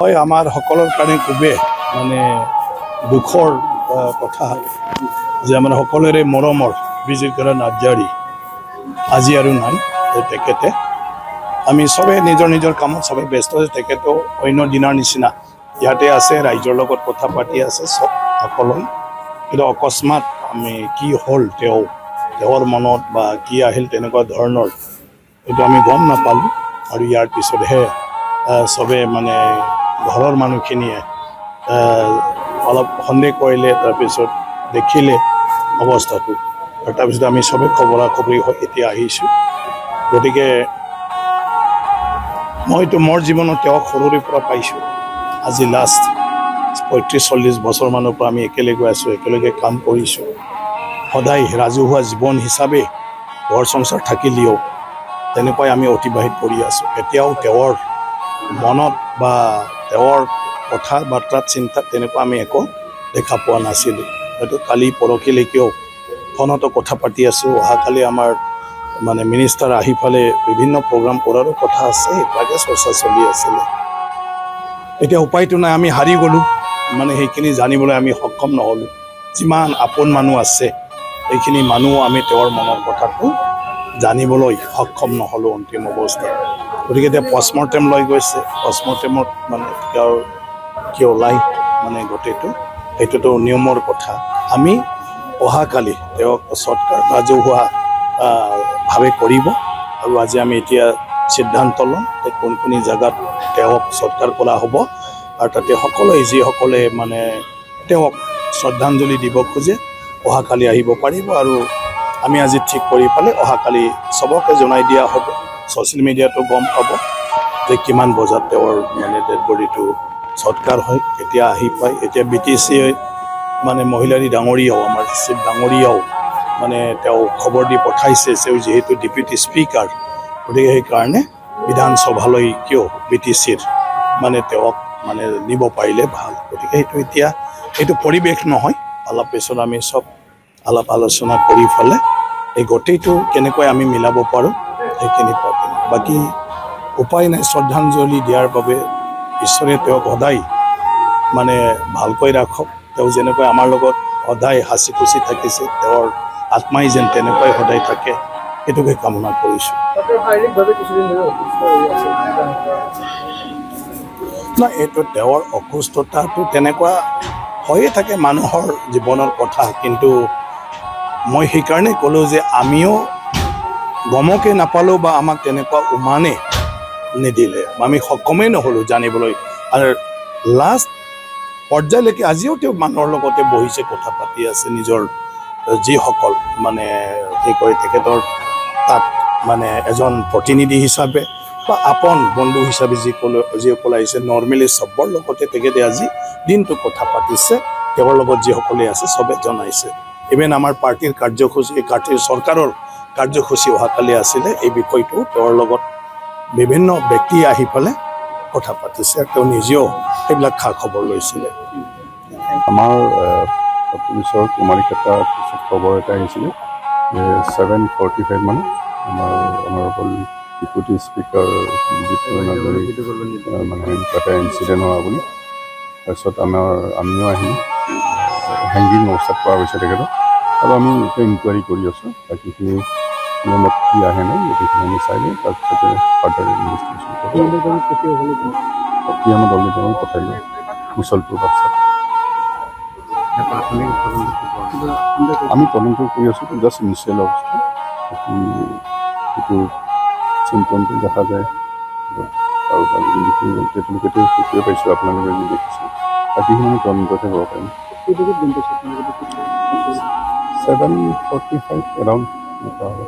হয় আমাৰ সকলৰ কাৰণে খুবেই মানে দুখৰ কথা যে আমাৰ সকলোৰে মৰমৰ বিজয়কৰা নাৰ্জাৰী আজি আৰু নাই। তেখেতে আমি চবে নিজৰ নিজৰ কামত চবে ব্যস্ত আছে। তেখেতেও অন্য দিনৰ নিচিনা ইয়াতে আছে, ৰাইজৰ লগত কথা পাতি আছে চব সকলোৱে। কিন্তু অকস্মাত আমি কি হ'ল তেওঁৰ মনত বা কি আহিল তেনেকুৱা ধৰণৰ এইটো আমি গম নাপালোঁ। আৰু ইয়াৰ পিছতহে চবে মানে ঘৰৰ মানুহখিনিয়ে অলপ সন্দেহ কৰিলে, তাৰপিছত দেখিলে অৱস্থাটো, আৰু তাৰপিছত আমি চবেই খবৰা খবৰি হৈ এতিয়া আহিছোঁ। গতিকে মইতো মোৰ জীৱনত তেওঁক সৰুৰে পৰা পাইছোঁ। আজি লাষ্ট 35-40 বছৰমানৰ পৰা আমি একেলগে আছোঁ, একেলগে কাম কৰিছোঁ। সদায় ৰাজহুৱা জীৱন হিচাপে ঘৰ সংসাৰ থাকিলেও তেনেকুৱাই আমি অতিবাহিত কৰি আছোঁ। এতিয়াও তেওঁৰ মনত বা তেওঁৰ কথা বাৰ্তাত চিন্তাত তেনেকুৱা আমি একো দেখা পোৱা নাছিলোঁ। হয়তো কালি পৰহিলৈকেও ফোনতো কথা পাতি আছোঁ। অহাকালি আমাৰ মানে মিনিষ্টাৰ আহি ফালে বিভিন্ন প্ৰগ্ৰাম কৰাৰো কথা আছে, সেইবিলাকে চৰ্চা চলি আছিলে। এতিয়া উপায়টো নাই, আমি হাৰি গ'লোঁ, মানে সেইখিনি জানিবলৈ আমি সক্ষম নহ'লোঁ। যিমান আপোন মানুহ আছে সেইখিনি মানুহ আমি তেওঁৰ মনৰ কথাটো জানিবলৈ সক্ষম নহ'লোঁ অন্তিম অৱস্থাত। গতিকে এতিয়া পষ্টমৰ্টেম লৈ গৈছে, পষ্টমৰ্টেমত মানে তেওঁৰ কি ওলাই মানে গোটেইটো সেইটোতো নিয়মৰ কথা। আমি অহাকালি তেওঁক সৎকাৰ ৰাজহুৱা ভাৱে কৰিব, আৰু আজি আমি এতিয়া সিদ্ধান্ত ল'ম যে কোনখিনি জেগাত তেওঁক সৎকাৰ কৰা হ'ব, আৰু তাতে সকলোৱে যিসকলে মানে তেওঁক শ্ৰদ্ধাঞ্জলি দিব খোজে অহাকালি আহিব পাৰিব। আৰু আমি আজি ঠিক কৰি পালে অহাকালি চবকে জনাই দিয়া হ'ব, ছ'চিয়েল মিডিয়াটো গম পাব যে কিমান বজাত তেওঁৰ মানে ডেড বডিটো সৎকাৰ হয়, কেতিয়া আহি পায়। এতিয়া BTC মানে মহিলাৰী ডাঙৰীয়াও আমাৰ চিফ ডাঙৰীয়াও মানে তেওঁ খবৰ দি পঠাইছে, তেওঁ যিহেতু ডেপুটি স্পীকাৰ, গতিকে সেইকাৰণে বিধানসভালৈ কিয় BTCৰ মানে তেওঁক মানে নিব পাৰিলে ভাল। গতিকে এতিয়া এইটো পৰিৱেশ নহয়, অলপ পিছত আমি চব আলাপ আলোচনা কৰি ফালে এই গোটেইটো কেনেকৈ আমি মিলাব পাৰোঁ সেইখিনি পাতিম। বাকী উপায় নাই, শ্ৰদ্ধাঞ্জলি দিয়াৰ বাবে ঈশ্বৰে তেওঁক সদায় মানে ভালকৈ ৰাখক। তেওঁ যেনেকৈ আমাৰ লগত সদায় হাঁচি খুচি থাকিছে, তেওঁৰ আত্মাই যেন তেনেকৈ সদায় থাকে, সেইটোকে কামনা কৰিছোঁ। নাই, এইটো তেওঁৰ অসুস্থতাটো তেনেকুৱা হৈয়ে থাকে, মানুহৰ জীৱনৰ কথা। কিন্তু মই সেইকাৰণে ক'লোঁ যে আমিও গমকে নাপালোঁ বা আমাক তেনেকুৱা উমানে নিদিলে, আমি সক্ষমেই নহ'লোঁ জানিবলৈ। আৰু লাষ্ট পৰ্যায়লৈকে আজিও তেওঁ মানুহৰ লগতে বহিছে, কথা পাতি আছে, নিজৰ যিসকল মানে কি কয় তেখেতৰ তাত মানে এজন প্ৰতিনিধি হিচাপে বা আপোন বন্ধু হিচাপে যিসকল আহিছে, নৰ্মেলি চবৰ লগতে তেখেতে আজি দিনটো কথা পাতিছে। তেওঁৰ লগত যিসকলে আছে চবে জনাইছে। ইভেন আমাৰ পাৰ্টীৰ কাৰ্যসূচী, চৰকাৰৰ কাৰ্যসূচী অহাকালি আছিলে, এই বিষয়টো তেওঁৰ লগত বিভিন্ন ব্যক্তি আহি পেলাই কথা পাতিছে, আৰু তেওঁ নিজেও সেইবিলাক খা খবৰ লৈছিলে। আমাৰ পুলিচৰ কুমাৰীকেইটা পিছত খবৰ এটা আহিছিলে যে 7:45 মানে আমাৰ অনাৰেবল ডেপুটি স্পীকাৰ মানে তাতে ইনচিডেণ্ট হোৱা বুলি। তাৰপিছত আমিও আহিম, হেংগিং অৱস্থাত পোৱা গৈছে তেখেতক, আৰু আমি এতিয়া ইনকুৱাৰী কৰি আছোঁ। বাকীখিনি নিয়মত কি আহে নাই গোটেইখিনি আমি চাই লওঁ, তাৰপিছতে ফাৰ্ডাৰ ইনভেষ্টিগেশ্যন পিএমত অলৰেডি আমি পঠাই দিওঁ মুছলপুৰ বাচ্চাত। আমি তদন্ত কৰি আছোঁ, জাষ্ট ইনিচিয়েল অৱস্থা। বাকী এইটো চিম্পটমটো দেখা যায় আৰু তেতিয়ালৈকেতো সেইটোৱে পাইছোঁ, আপোনালোকে যি দেখিছে। বাকীখিনি আমি তদন্ততে হ'ব পাৰিম। 7:45 এৰাউণ্ড এনেকুৱা হ'ব।